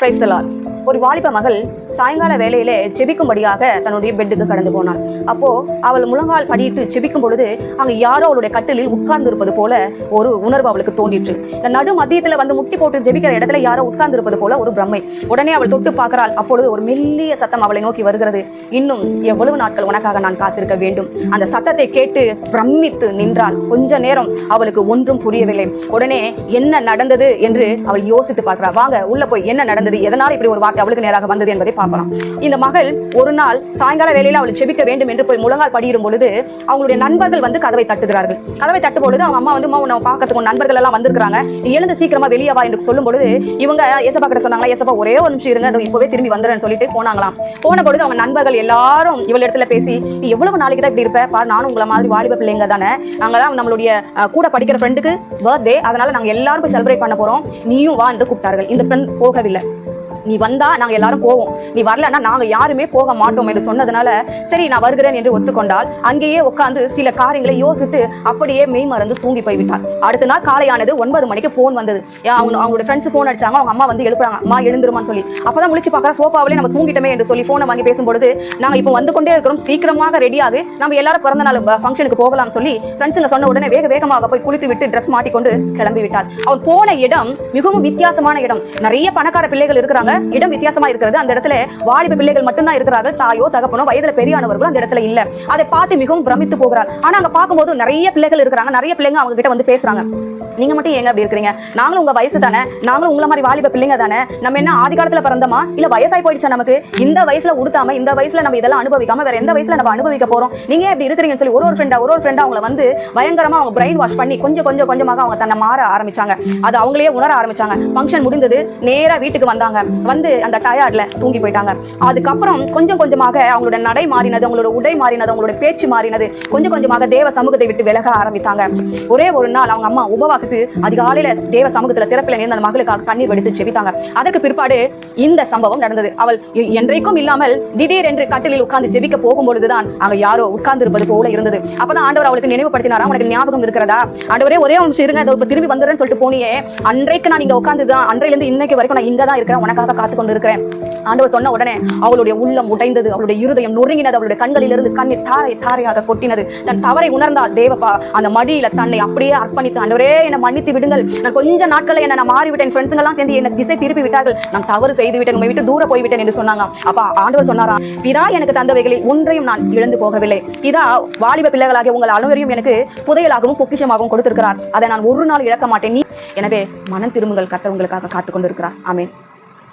Praise the Lord. ஒரு வாலிப மகள் சாயங்கால வேளையிலே ஜெபிக்கும்படியாக தன்னுடைய பெட்டுக்கு கடந்து போனாள். அப்போ அவள் முழங்கால் படியிட்டு ஜெபிக்கும் பொழுது அங்க யாரோ அவளுடைய கட்டிலில் உட்கார்ந்து இருப்பது போல ஒரு உணர்வு அவளுக்கு தோன்றிற்று. இந்த நடு மத்தியத்துல வந்து முட்டி போட்டு ஜெபிக்கிற இடத்துல யாரோ உட்கார்ந்து இருப்பது போல ஒரு பிரம்மை. உடனே அவள் தொட்டு பார்க்கிறாள். அப்பொழுது ஒரு மெல்லிய சத்தம் அவளை நோக்கி வருகிறது. இன்னும் எவ்வளவு நாட்கள் உனக்காக நான் காத்திருக்க வேண்டும். அந்த சத்தத்தை கேட்டு பிரமித்து நின்றாள். கொஞ்ச நேரம் அவளுக்கு ஒன்றும் புரியவில்லை. உடனே என்ன நடந்தது என்று அவள் யோசித்து பார்க்கிறாள். வாங்க உள்ள போய் என்ன நடந்தது, எதனால் இப்படி ஒரு வார்த்தை அவளுக்கு நேராக வந்தது என்பதை பார்க்கலாம். இந்த மகள் ஒரு நாள் சாயங்கால வேளையில அவள் ஜெபிக்க வேண்டும் என்று போய் முழங்கால் படியிடும் பொழுது அவங்களுடைய நண்பர்கள் வந்து கதவை தட்டுகிறார்கள். கதவை தட்டும் பொழுது அவங்க அம்மா வந்து உன்னை பார்க்கறதுக்கு நண்பர்கள் எல்லாம் வந்திருக்காங்க, எழுந்து சீக்கிரமா வெளியே வா என்று சொல்லும் பொழுது இவங்க ஏசப்பா கிட்ட சொன்னாங்களா, ஏசப்பா ஒரே ஒரு நிமிஷம் இருங்க, அதை இப்பவே திரும்பி வந்துடுறேன்னு சொல்லிட்டு போனாங்களாம். போன பொழுது அவங்க நண்பர்கள் எல்லாரும் இவள் இடத்துல பேசி, நீ எவ்வளவு நாளைக்கு தான் இப்படி இருப்ப பாரு, நானும் உங்களை மாதிரி வாலிப பிள்ளைங்க தானே, நாங்கதான் நம்மளுடைய கூட படிக்கிற ஃப்ரெண்டுக்கு பர்த்டே, அதனால நாங்க எல்லாரும் போய் செலிப்ரேட் பண்ண போறோம், நீயும் வா என்று கூப்பிட்டார்கள். இந்த பெண் போகவில்லை. நீ வந்தா நாங்க எல்லாரும் போவோம், நீ வரலன்னா நாங்க யாருமே போக மாட்டோம் என்று சொன்னதுனால சரி நான் வருகிறேன் என்று ஒத்துக்கொண்டால் அங்கேயே உட்கார்ந்து சில காரியங்களை யோசித்து அப்படியே மெய் மறந்து தூங்கி போய்விட்டாள். அடுத்த நாள் காலையானது 9 மணிக்கு போன் வந்தது. அவங்களோட ஃப்ரெண்ட்ஸ் போன் அடிச்சாங்க. அவங்க அம்மா வந்து எழுப்புறாங்க, அம்மா எழுந்துருமான்னு சொல்லி. அப்பதான் முழிச்சு பார்க்கறா, சோபாவிலே நம்ம தூங்கிட்டோமே என்று சொல்லி போனை வாங்கி பேசும்பொழுது நாங்க இப்போ வந்து கொண்டே இருக்கிறோம், சீக்கிரமாக ரெடியாகு, நம்ம எல்லாரும் பிறந்த நாள் ஃபங்க்ஷனுக்கு போகலாம் சொல்லி ஃப்ரெண்ட்ஸுங்க சொன்ன உடனே வேகமாக போய் குளித்து விட்டு ட்ரெஸ் மாட்டிக்கொண்டு கிளம்பி விட்டாள். அவள் போன இடம் மிகவும் வித்தியாசமான இடம். நிறைய பணக்கார பிள்ளைகள் இருக்கிறாங்க, இடம் வித்தியாசமா இருக்கிறது. அந்த இடத்துல வாலிப பிள்ளைகள் மட்டும்தான் இருக்கிறார்கள். தாயோ தகப்பனோ வயதுல பெரியானவர்களும் அந்த இடத்துல இல்ல. அதை பார்த்து மிகவும் பிரமித்து போகிறார். ஆனா அங்க பார்க்கும்போது நிறைய பிள்ளைகள் இருக்கிறாங்க. நிறைய பிள்ளைங்க அவங்க கிட்ட வந்து பேசுறாங்க, நீங்க மட்டும் ஏங்க அப்படி இருக்கிறீங்க, நாங்களும் உங்க வயசு தானே, நாங்களும் உங்களை மாதிரி வாலிப பிள்ளைங்க தானே, நம்ம என்ன ஆதி காலத்துல பிறந்தமா இல்ல வயசாய் போயிடுச்சா, நமக்கு இந்த வயசுல உடுத்தாம இந்த வயசுல நம்ம இதெல்லாம் அனுபவிக்காம வேற எந்த வயசுல நம்ம அனுபவிக்க போறோம், நீங்க எப்படி இருக்கிறீங்கன்னு சொல்லி ஒரு ஃப்ரெண்டா அவங்களை வந்து பயங்கரமா அவங்க பிரெயின் வாஷ் பண்ணி கொஞ்சமாக அவங்க தன்னை மாற ஆரம்பிச்சாங்க. அது அவங்களே உணர ஆரம்பிச்சாங்க. ஃபங்க்ஷன் முடிந்தது, நேரா வீட்டுக்கு வந்தாங்க. வந்து அந்த டயர்ட்ல தூங்கி போயிட்டாங்க. அதுக்கப்புறம் கொஞ்சமாக அவங்களோட நடை மாறினது, அவங்களோட உடை மாறினது, அவங்களோட பேச்சு மாறினது. கொஞ்சமாக தேவ சமூகத்தை விட்டு விலக ஆரம்பித்தாங்க. ஒரே ஒரு நாள் அவங்க அம்மா உபவாசித்து அதிகாலையில தேவ சமூகத்துல திறப்பில நேர்ந்த அந்த மகளுக்காக கண்ணீர் வெடித்து செபித்தாங்க. அதற்கு பிற்பாடு இந்த சம்பவம் நடந்தது. அவள் என்றைக்கும் இல்லாமல் திடீரென்று கட்டிலில் உட்கார்ந்து ஜெபிக்க போகும் பொழுதுதான் அங்க யாரோ உட்கார்ந்து இருப்பது போல இருந்தது. அப்பதான் ஆண்டவர் அவளுக்கு நினைவுபடுத்தினாரா, உனக்கு ஞாபகம் இருக்கிறதா, ஆண்டவரே ஒரே ஒரு நிமிஷம் இருங்க, இப்ப திரும்பி வந்துடுறேன்னு சொல்லிட்டு போனியே, அன்றைக்கு நான் இங்க உட்கார்ந்துதான், அன்றையில இருந்து இன்னைக்கு வரைக்கும் நான் இங்க தான் இருக்கிறேன், உனக்காக காத்து கொண்டு இருக்கிறேன். ஆண்டவர் சொன்ன உடனே அவளுடைய உள்ளம் உடைந்தது, அவளுடைய இருதயம் நொறுங்கினது, அவளுடைய கண்களிலிருந்து கண்ணீர் தாரையாக கொட்டினது. தன் தவறை உணர்ந்தால் தேவப்பா அந்த மடியில தன்னை அப்படியே அர்ப்பணித்து, ஆண்டவரே என்னை மன்னித்து விடுங்கள், நான் கொஞ்ச நாட்களை என்ன நான் மாறிவிட்டேன், ஃப்ரெண்ட்ஸுங்க எல்லாம் சேர்ந்து என்னை திசை திருப்பி விட்டார்கள், நான் தவறு செய்து விட்டேன், உண்மை விட்டு தூர போய்விட்டேன் என்று சொன்னாங்க. அப்ப ஆண்டவர் சொன்னாராம், பிதா எனக்கு தந்தவைகளில் ஒன்றையும் நான் இழந்து போகவில்லை, பிதா வாலிப பிள்ளைகளாகிய உங்கள் அனைவரையும் எனக்கு புதையலாகவும் பொக்கிஷமாகவும் கொடுத்திருக்கிறார், அதை நான் ஒரு நாள் இழக்க மாட்டேன். எனவே மனம் திரும்புங்கள், கர்த்தர் உங்களுக்காக காத்துக் கொண்டிருக்கிறார். ஆமென்.